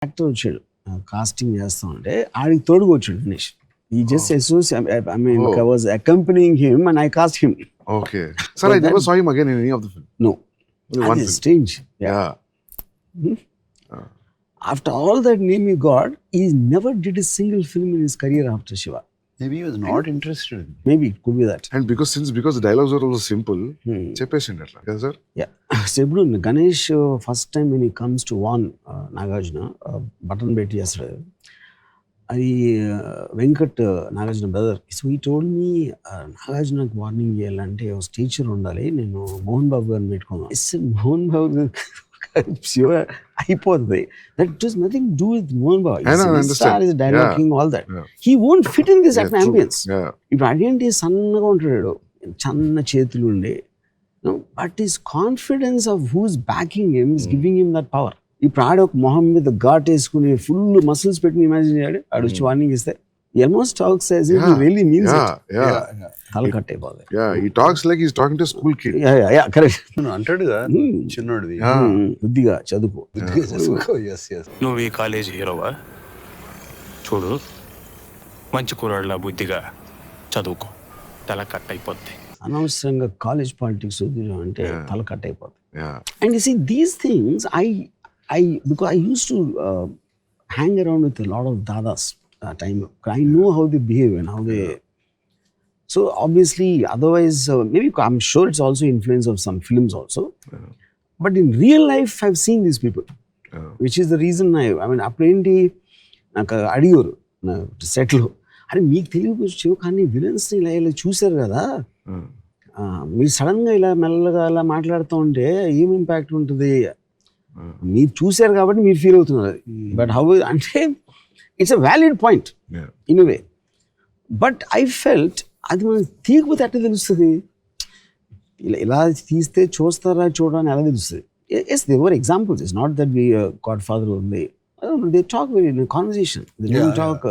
Actor వచ్చాడు casting చేస్తా ఉంటే ఆడికి తోడుగా వచ్చాడు ఫినిష్ ఈ just associate I mean I was accompanying him and I cost him Okay. Sir, I never saw him again in any of the film. no Only one film. strange Yeah. after all that name he got he never did a single film in his career after Shiva. Maybe he was not interested. Maybe it could be that. And because the dialogues were also simple, చెప్పేసిండు అట్లా కదా sir. Yeah. So ఇప్పుడు Ganesh first time when he comes to warn Nagarjuna button పెట్టి చేస్తాడు అది Venkat Nagarjuna brother. So ఈ told me నాగార్జునకి warning చేయాలంటే teacher ఉండాలి, నేను మోహన్ బాబు గారిని పెట్టుకున్నాను. మోహన్ బాబు శివ అయిపోతుంది. That does nothing do with Mohan Babu. Star is dialoguing all that. He won't fit in this ambience. ఇప్పుడు అదేంటి సన్నగా ఉంటాడు, చిన్న చేతులు ఉండే, but his confidence of whose backing him is giving him that power. ఇప్పుడు ఆడ ఒక మొహం మీద ఘాట్ వేసుకుని ఫుల్ మసిల్స్ పెట్టుకుని ఇమాజిన్ చేయాడు, ఆడు వచ్చి వార్నింగ్ ఇస్తే almost talks as if he really means it. తల కట్ అయిపోతుంది. He talks like he's talking to a school kid. Yeah, correct. అంటాడుగా చిన్నోడిది బుద్ధిగా చదువుకో. yes నువ్వు ఈ కాలేజ్ హీరోవా? చూడు, మంచి కుర్రాళ్ళ బుద్ధిగా చదువుకో, తల కట్ అయిపోద్ది. అనవసరంగా కాలేజ్ పాలిటిక్స్ అంటే తల కట్ అయిపోతుంది. Yeah. And you see these things because I used to hang around with a lot of dadas time. I know how they behave and how they. So obviously, otherwise, maybe I'm sure it's also influence of some films also. But in real life, I've seen these people, which is the reason I mean, apparently, నాకు అడిగారు నా సెట్లో, అరే మీకు తెలియదు కానీ విలన్స్ని ఇలా చూసారు కదా, మీరు సడన్గా ఇలా మెల్లగా ఇలా మాట్లాడుతూ ఉంటే ఏం ఇంపాక్ట్ ఉంటుంది, మీరు చూసారు కాబట్టి మీరు ఫీల్ అవుతున్నారు. బట్ హౌ అంటే it's a valid point in a way. But I felt అది మనం తీయకపోతే అట్లా తెలుస్తుంది, ఇలా తీస్తే చూస్తారా చూడని ఎలా తెలుస్తుంది. Yes they were examples. It's not that we Godfather ఉంది, they talk very conversation, they don't talk.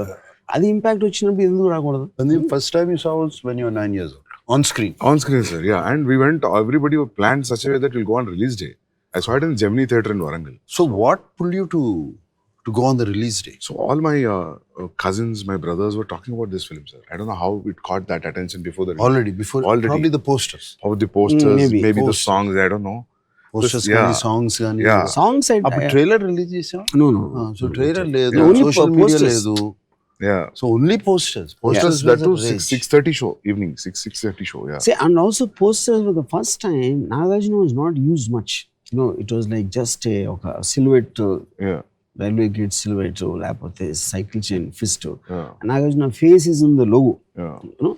అది ఇంపాక్ట్ వచ్చినప్పుడు ఎందుకు రాకూడదు? First time you saw was when you were 9 years old on screen, sir. Yeah, and we went, everybody were planned such a way that we'll go on release day. I saw it in Gemini Theatre in Warangal. So what pulled you to go on the release day? So all my cousins, my brothers were talking about this film, sir. I don't know how it caught that attention before the release. Already probably the posters. How the posters, maybe posters. the songs, I don't know. Posters కానీ songs కానీ. Songs అప్పుడు trailer release చేసాం. No. So trailer లేదు, Only social media posters. లేదు. Yeah. So only posters. That too 6:30 show, evening 6:30 show. Yeah. See, and also posters for the first time, Nagarjuna was not used much. It was like just a silhouette, Yeah. railway gate silhouette, లేకపోతే cycle chain fist. Nagarjuna face is in the logo. Yeah.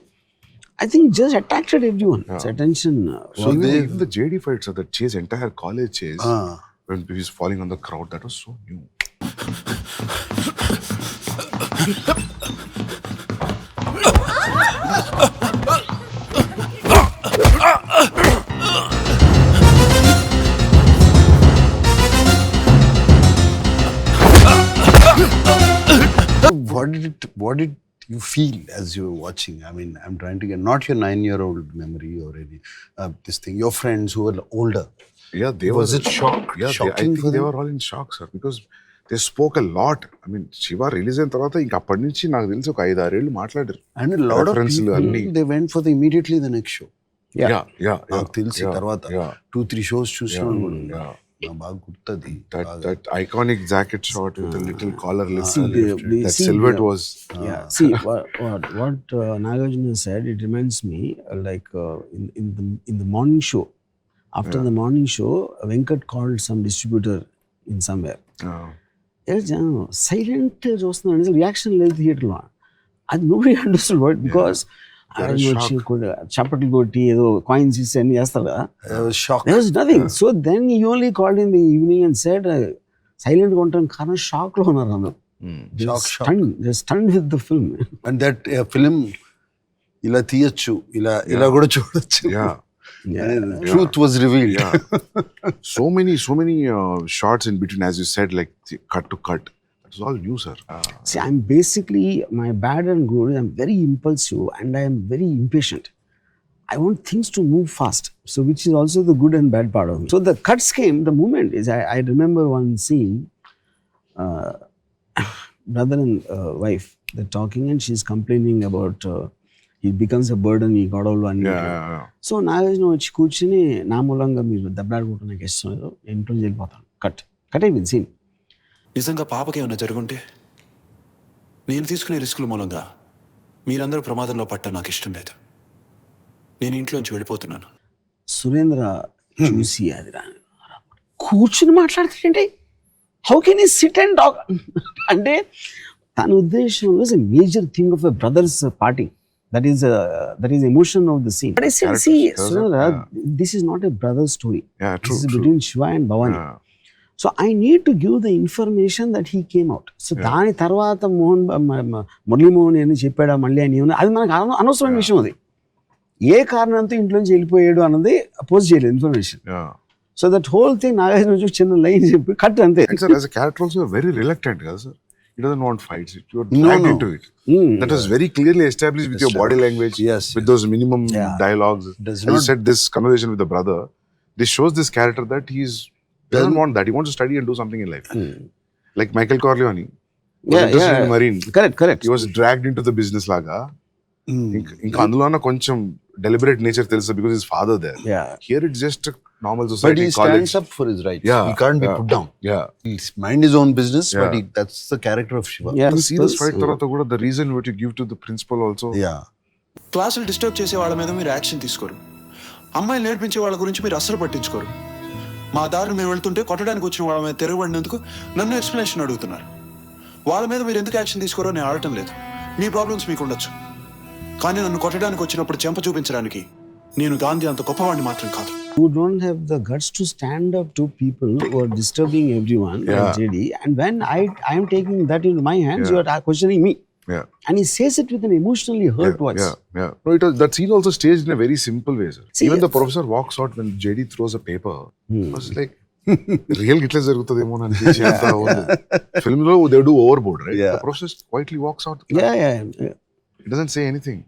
I think just attracted everyone. Its attention. So even the JD fights, the chase, entire college chase, when he was falling on the crowd, that was so new. What did you feel as you were watching? I mean, I'm trying to get not your 9-year-old memory or any this thing. Your friends who were older. Yeah, they Was it shock? Yeah, Shocking I think for they them? were all in shock, sir, because they spoke a lot. I mean, Shiva release అయిన తర్వాత ఇంకా అప్పటి నుంచి నాకు తెలిసి ఒక 5-6 ఏళ్ళు మాట్లాడారు. And a lot of Reference లు people, అన్ని. they went for immediately the next show. Yeah. నాకు తెలిసి తర్వాత 2-3 shows చూసిన వాళ్ళు కూడా ఉన్నారు. నాకు బాగా గుర్తుంది. That iconic jacket shot with the little collar lift. they That see silhouette was. Yeah. See what Nagarjuna said. It reminds me like in the morning show. After the morning show, Venkat called some distributor in somewhere. Silent చూస్తున్నాడు, reaction లేదు థియేటర్లో. అది nobody understood what, because చప్పట్లు కొట్టి ఏదో coins ఇస్తే అన్ని చేస్తారు కదా. There was nothing. So then he only called in the evening and said silent గా ఉంటాను కారణం షాక్ లో ఉన్నారు అందరూ. They're stunned with the film. And that film ఇలా తీయచ్చు, ఇలా కూడా చూడొచ్చు. Truth was revealed. So many shots in between, as you said, like cut to cut. That was all new, sir. See, I'm basically, my bad and good, I'm very impulsive and I am very impatient. I want things to move fast. So which is also the good and bad part of me. So the cuts came, the moment is, I remember one scene, brother and wife, they're talking and she's complaining about he becomes a burden ఈ గొడవలు అన్ని. So Nagarjuna వచ్చి కూర్చుని నా మూలంగా మీరు దెబ్బలాడుకుంటూ నాకు ఇష్టం లేదు, నేను ఇంట్లో వెళ్ళిపోతాను. కట్ అయిపోయింది సీన్. నిజంగా పాపకి ఏమైనా జరుగుంటే నేను తీసుకునే రిస్కుల మూలంగా మీరందరూ ప్రమాదంలో పట్టా నాకు ఇష్టం లేదు. నేను ఇంట్లోంచి వెళ్ళిపోతున్నాను. సురేంద్ర చూసి అది కూర్చుని మాట్లాడుతుంటే హౌ కెన్ ఈ సిట్ అండ్ టాక్ అంటే తన ఉద్దేశం is a major thing of a brothers party. That is emotion of the scene. But I said, see, Surendra, this is not a brother story. Yeah, true. This is between Shiva and Bhavani. Yeah. So I need to give the information that he came out. So దాని తర్వాత మురళీమోహన్ అని చెప్పాడా మళ్ళీ అని అది మనకు అనవసరమైన విషయం. అది ఏ కారణంతో ఇంట్లోంచి వెళ్ళిపోయాడు అన్నది పోస్ట్ చేయలేదు information. So that whole thing Nagarjuna చిన్న లైన్ చెప్పి కట్ అంతే. And sir, as a character also you're very reluctant, కదా sir. He doesn't want fights. You're dragged into it. That was very clearly established with your body language, with those minimum dialogues. As you said, this conversation with the brother, this shows this character that he doesn't want that. He wants to study and do something in life. Like Michael Corleone, interested in marine. Correct. He was dragged into the business laga. ఇంకా అందులోన కొంచెం deliberate nature తెలుసు because his father there. Here it's just a normal society. But he stands up for his rights. He can't be put down. He'll mind his own business, but that's the character of Shiva. See this fight తర్వాత కూడా the reason what you give to the principal also. క్లాసులు disturb చేసే వాళ్ళ మీద మీరు action తీసుకోరు. అమ్మాయిలు నేర్పించే వాళ్ళ గురించి మీరు అస్సలు పట్టించుకోరు. మా దారిని మేము వెళ్తుంటే కొట్టడానికి వచ్చిన వాళ్ళ మీద తిరగబడినందుకు నన్ను ఎక్స్ప్లెనేషన్ అడుగుతున్నారు. వాళ్ళ మీద మీరు ఎందుకు యాక్షన్ తీసుకోరో నేను ఆడటం లేదు. మీ ప్రాబ్లమ్స్ మీకు ఉండొచ్చు, కానీ నన్ను కొట్టడానికి వచ్చినప్పుడు చెంప చూపించడానికి నేను గాంధీ అంత గొప్పవాడిని మాత్రం కాదు. Who don't have the guts to stand up to people who are disturbing everyone, like JD. And when I am taking that into my hands, you are questioning me. And he says it with an emotionally hurt voice. No, that scene also staged in a very simple way, sir. See, even the professor walks out when JD throws a paper. I was like, real ఇట్లా జరుగుతుందేమో అని అనిపించి film లో they do overboard, right? The professor quietly walks out. He doesn't say anything.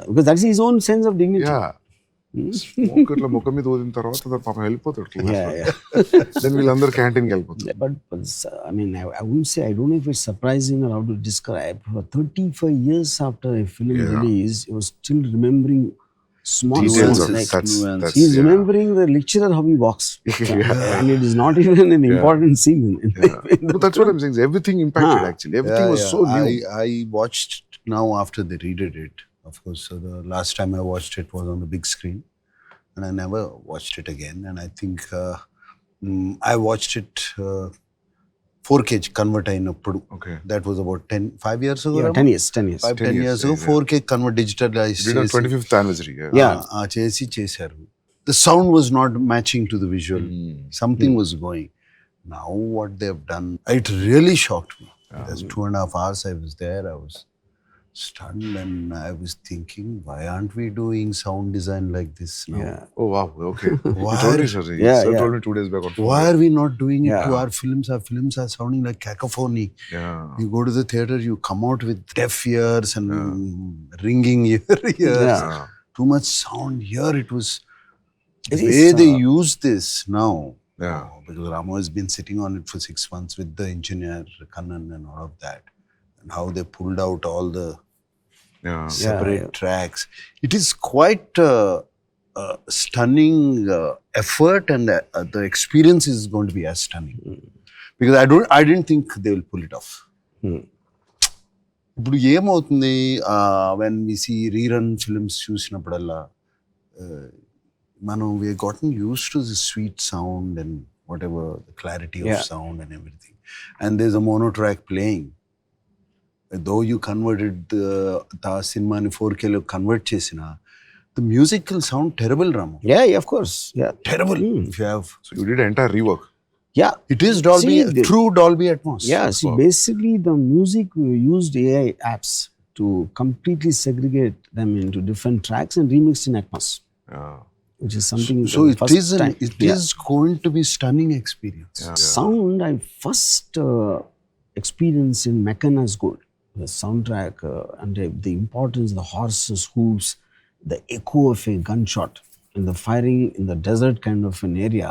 Because that's his own sense of dignity. Smoke ఇట్లా ముఖం మీద ఊదిన తర్వాత పాపం వెళ్ళిపోతాడు. Then వీళ్ళందరూ క్యాంటీన్కి వెళ్ళిపోతారు. But I mean, I wouldn't say, I don't know if it's surprising or how to describe. For 35 years after a film release, he was still remembering small details. Like, he's remembering the lecturer how he walks. And it is not even an important scene. But that's what I'm saying. Everything impacted actually. Everything was so new. I watched now after they redid it. Of course, the last time I watched it was on the big screen, and I never watched it again. And I think I watched it 4K convert అయినప్పుడు. That was about 5 years ago. 10 years. 10 years ago. 4K convert digitalized. Did on 25th anniversary. చేశారు. The sound was not matching to the visual. Something was going. Now what they've done, it really shocked me. There's 2.5 hours I was there. I was stunned and I was thinking, why aren't we doing sound design like this now? Oh wow, okay. Why? He told me, sir. Sir told me 2 days back. Why are we not doing it to our films? Our films are sounding like cacophony. You go to the theater, you come out with deaf ears and ringing ears. Too much sound. Here it was the way they use this now. Because Ramo has been sitting on it for 6 months with the engineer Kannan and all of that, and how they pulled out all the separate tracks. It is quite stunning effort, and the experience is going to be as stunning. Because I didn't think they will pull it off. ఇప్పుడు ఏమవుతుంది, when we see rerun films చూసినప్పుడల్లా మనం we gotten used to the sweet sound and whatever, the clarity of sound and everything, and there's a mono track playing. Though you converted the cinema ni 4K lo convert chesina, the music will sound terrible, Ramu. Of course. Terrible. If you have, so you did an entire rework. It is Dolby, true Dolby Atmos. Basically the music, we used AI apps to completely segregate them into different tracks and remixed in Atmos. Which is something. So it is going to be stunning experience. Sound I first experienced in Meccan as Gold. the soundtrack and the importance, the horses' hooves, the echo of a gunshot, in the firing in the desert kind of an area,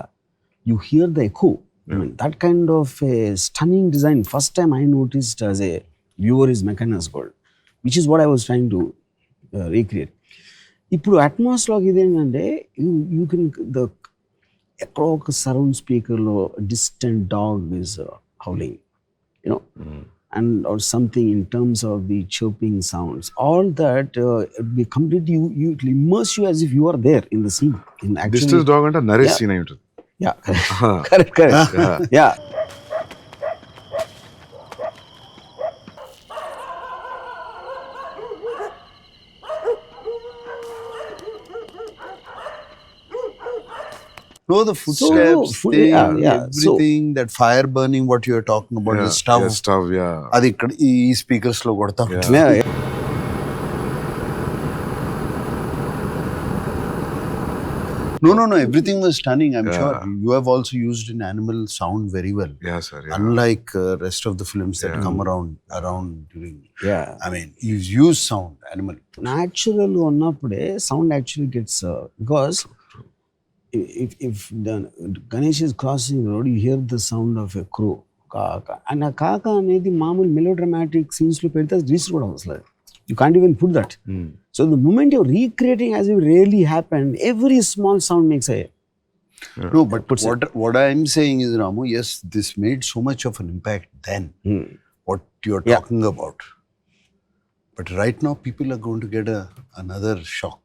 you hear the echo. I mean, that kind of a stunning design. First time I noticed as a viewer is Mechanis Gold, which is what I was trying to recreate. ఇప్పుడు అట్మాస్లోకి ఇదేంటంటే you can the ఎక్కడో ఒక surround స్పీకర్లో distant dog is howling you know and or something in terms of the chirping sounds, all that be completely you it will immerse you as if you are there in the scene. In actually, Distance dog అంటే Naresh scene అయి ఉంటుంది. yeah, correct. Yeah. No, the footsteps, everything, So, that fire burning, what you are talking about, the stuff. Yeah, stuff, yeah. అది ఇక్కడ ఈ speakers లో కొడతా ఉంటుంది. yeah. No, everything was stunning. I'm sure you have also used an animal sound very well. Yeah, sir. Yeah. Unlike rest of the films that come around during. Yeah. I mean, you use sound, animal. Natural ఉన్నప్పుడే sound actually gets because if the Ganesh is crossing the road, you hear the sound of a crow. Kaka. And a kaka అనేది మామూలు melodramatic scenes లో పెడితే register కూడా అవసరం. You can't even put that. So the moment you're recreating as if it really happened, every small sound makes a No, but what I'm saying is, Ramu, yes, this made so much of an impact then. What you're talking about. But right now, people are going to get another shock.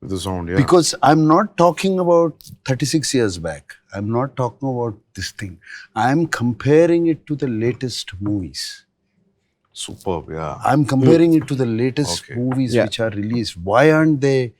With the sound, yeah. Because I'm not talking about 36 years back. I'm not talking about this thing. I'm comparing it to the latest movies. Superb, yeah. I'm comparing it to the latest movies which are released. Why aren't they